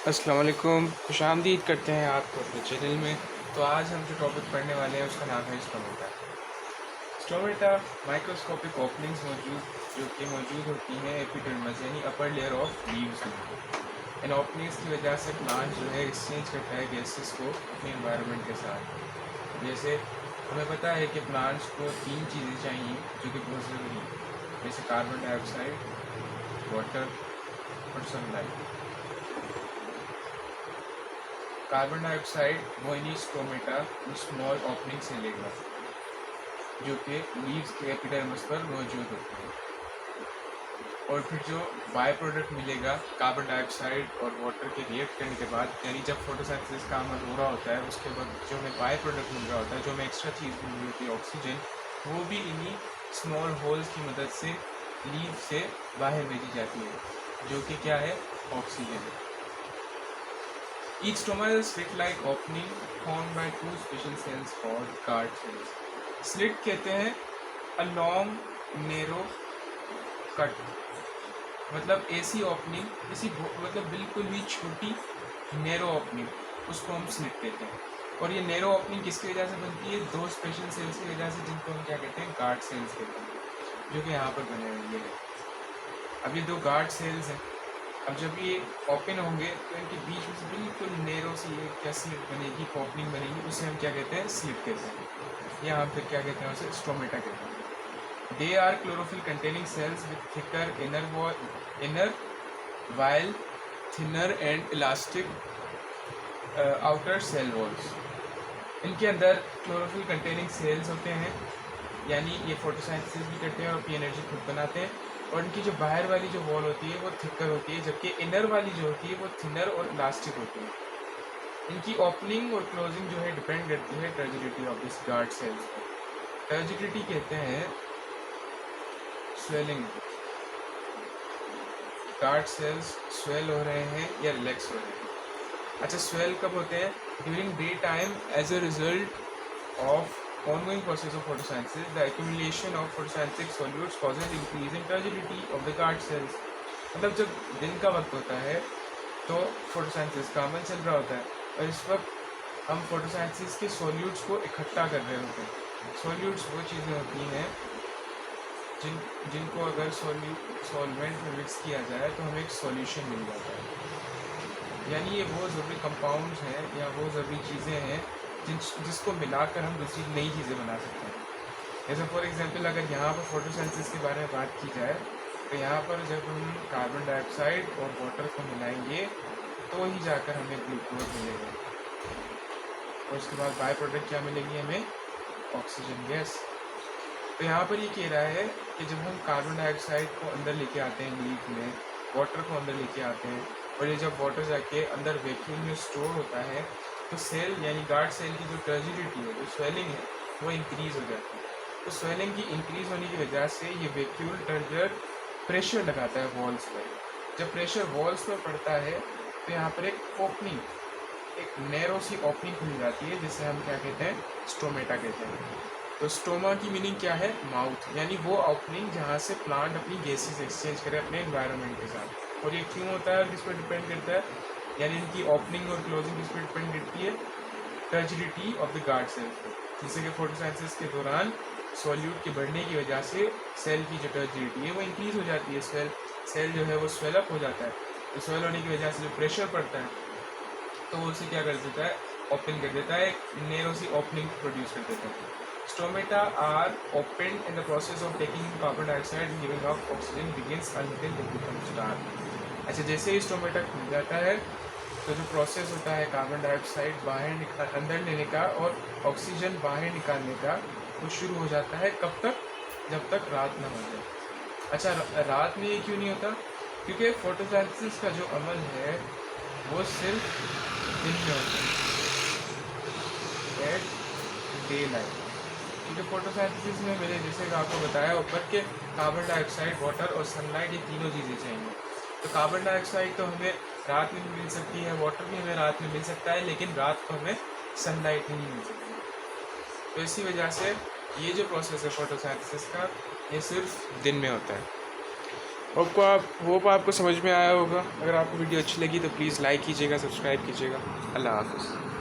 अस्सलाम वालेकुम, खुशामदीद करते हैं आपको अपने चैनल में। तो आज हम जो टॉपिक पढ़ने वाले हैं उसका नाम है स्टोमेटा। स्टोमेटा माइक्रोस्कोपिक ओपनिंग्स मौजूद होती हैं एपिडर्मिस यानी अपर लेयर ऑफ लीव्स में। इन ओपनिंग्स की वजह से प्लांट जो है एक्सचेंज करता है गैसेस को अपने एनवायरनमेंट के साथ। जैसे हमें पता है कि प्लांट्स को 3 चीज़ें चाहिए जो कि बहुत ज़रूरी है, जैसे कार्बन डाइऑक्साइड, वाटर और सनलाइट। कार्बन डाइऑक्साइड वो इन्हीं स्टोमेटा स्मॉल ओपनिंग से लेगा जो कि लीव्स के एपिडर्मिस पर मौजूद होते हैं। और फिर जो बाय प्रोडक्ट मिलेगा कार्बन डाइऑक्साइड और वाटर के रिएक्ट करने के बाद, यानी जब फोटोसिंथेसिस का अमल हो रहा होता है उसके बाद जो हमें बाय प्रोडक्ट मिल रहा होता है, जो हमें एक्स्ट्रा चीज़ मिल रही होती है ऑक्सीजन, वो भी इन्हीं स्मॉल होल्स की मदद से लीव से बाहर भेजी जाती है, जो कि क्या है, oxygen. Each stoma is a slit-like opening formed by two special cells called guard cells. Slit कहते हैं a long narrow cut, मतलब ऐसी ओपनिंग, किसी मतलब बिल्कुल भी छोटी नैरो ओपनिंग, उसको हम स्लिट कहते हैं। और ये नैरो ओपनिंग किसकी वजह से बनती है? 2 स्पेशल सेल्स की वजह से, जिनको हम क्या कहते हैं, गार्ड सेल्स कहते हैं, जो कि यहाँ पर बने हुए हैं। अब ये 2 गार्ड सेल्स हैं। अब जब ये ओपन होंगे तो इनके बीच में से बिल्कुल नैरो सी एक क्या स्लिट बनेगी, ओपनिंग बनेगी, उसे हम क्या कहते हैं, स्लिट कहते हैं, या हम फिर क्या कहते हैं, उसे स्टोमेटा कहते हैं। They are chlorophyll containing cells with thicker inner while thinner and elastic outer cell walls. इनके अंदर क्लोरोफिल कंटेनिंग सेल्स होते हैं, यानी ये फोटोसिंथेसिस भी करते हैं और अपनी एनर्जी खुद बनाते हैं। और इनकी जो बाहर वाली जो वॉल होती है वो थिकर होती है, जबकि इनर वाली जो होती है वो थिनर और इलास्टिक होती है। इनकी ओपनिंग और क्लोजिंग जो है डिपेंड करती है turgidity of this guard cells पर। टर्जिडिटी कहते हैं स्वेलिंग। गार्ड सेल्स स्वेल हो रहे हैं या रिलैक्स हो रहे हैं। अच्छा, स्वेल कब होते हैं? During day time as a result of ongoing process of photosynthesis, the accumulation of photosynthetic solutes causes increase in turgidity of the guard cells. मतलब जब दिन का वक्त होता है तो फोटोसिंथेसिस का अमल चल रहा होता है, और इस वक्त हम फोटोसिंथेसिस के सॉल्यूट्स को इकट्ठा कर रहे होते हैं। सॉल्यूट्स वो चीज़ें होती हैं जिनको अगर सॉल्वेंट में मिक्स किया जाए तो हमें एक सॉल्यूशन मिल जाता है। यानी ये वो ज़रूरी कंपाउंड्स हैं या वो ज़रूरी चीज़ें हैं जिसको मिलाकर हम दूसरी नई चीज़ें बना सकते हैं। जैसे फॉर एग्जांपल अगर यहाँ पर फोटोसिंथेसिस के बारे में बात की जाए तो यहाँ पर जब हम कार्बन डाइऑक्साइड और वाटर को मिलाएंगे तो ही जाकर हमें ग्लूकोज मिलेगा, और उसके बाद बाय प्रोडक्ट क्या मिलेगी हमें? Oxygen gas. तो यहाँ पर ये कह रहा है कि जब हम कार्बन डाइऑक्साइड को अंदर लेके आते हैं लीफ में, वाटर को अंदर लेके आते हैं, और ये जब वाटर जाके अंदर वैक्यूम में स्टोर होता है तो सेल यानी गार्ड सेल की जो टर्जिडिटी है, जो स्वेलिंग है, वो इंक्रीज़ हो जाती है। तो स्वेलिंग की इंक्रीज़ होने की वजह से ये वैक्यूल टर्जर प्रेशर लगाता है वॉल्स पर। जब प्रेशर वॉल्स पर पड़ता है तो यहाँ पर एक ओपनिंग, एक नैरो सी ओपनिंग खुल जाती है, जिसे हम क्या कहते हैं, स्टोमेटा कहते हैं। तो स्टोमा की मीनिंग क्या है? माउथ, यानी वो ओपनिंग जहाँ से प्लांट अपनी गैसेस एक्सचेंज करे अपने एनवायरनमेंट के साथ। और ये क्यों होता है और किस पर डिपेंड करता है? यानी इनकी ओपनिंग और क्लोजिंग किस पर डिपेंड करती है? Turgidity of the guard cells पर। जैसे कि फोटोसिंथेसिस के दौरान सॉल्यूट के बढ़ने की वजह से सेल की जो टर्जिडिटी है वो इंक्रीज़ हो जाती है, सेल जो है वो स्वेलअप हो जाता है। तो स्वेल होने की वजह से जो प्रेशर पड़ता है तो वो उसे क्या कर देता है? ओपन कर देता है, नैरो सी ओपनिंग प्रोड्यूस कर देता है। Stomata are opened in the process of taking carbon dioxide and giving off oxygen begins until it becomes dark. अच्छा, जैसे ही स्टोमेटा खुल जाता है तो जो प्रोसेस होता है कार्बन डाइऑक्साइड अंदर लेने का और ऑक्सीजन बाहर निकालने का, वो शुरू हो जाता है। कब तक? जब तक रात न हो जाए। अच्छा, रात में ये क्यों नहीं होता? क्योंकि फोटोसिंथेसिस का जो अमल है वो सिर्फ दिन में होता है, एट डे लाइट। क्योंकि फोटोसिंथेसिस में मैंने जैसे कि आपको बताया ऊपर के कार्बन डाइऑक्साइड, वाटर और सनलाइट, ये तीनों चीज़ें चाहिए। तो कार्बन डाइऑक्साइड तो हमें रात में भी मिल सकती है, वाटर भी हमें रात में मिल सकता है, लेकिन रात को हमें सनलाइट नहीं मिल सकती। तो इसी वजह से ये जो प्रोसेस है फोटोसिंथेसिस का, ये सिर्फ दिन में होता है। होप आपको समझ में आया होगा। अगर आपको वीडियो अच्छी लगी तो प्लीज़ लाइक कीजिएगा, सब्सक्राइब कीजिएगा। अल्लाह हाफ़िज़।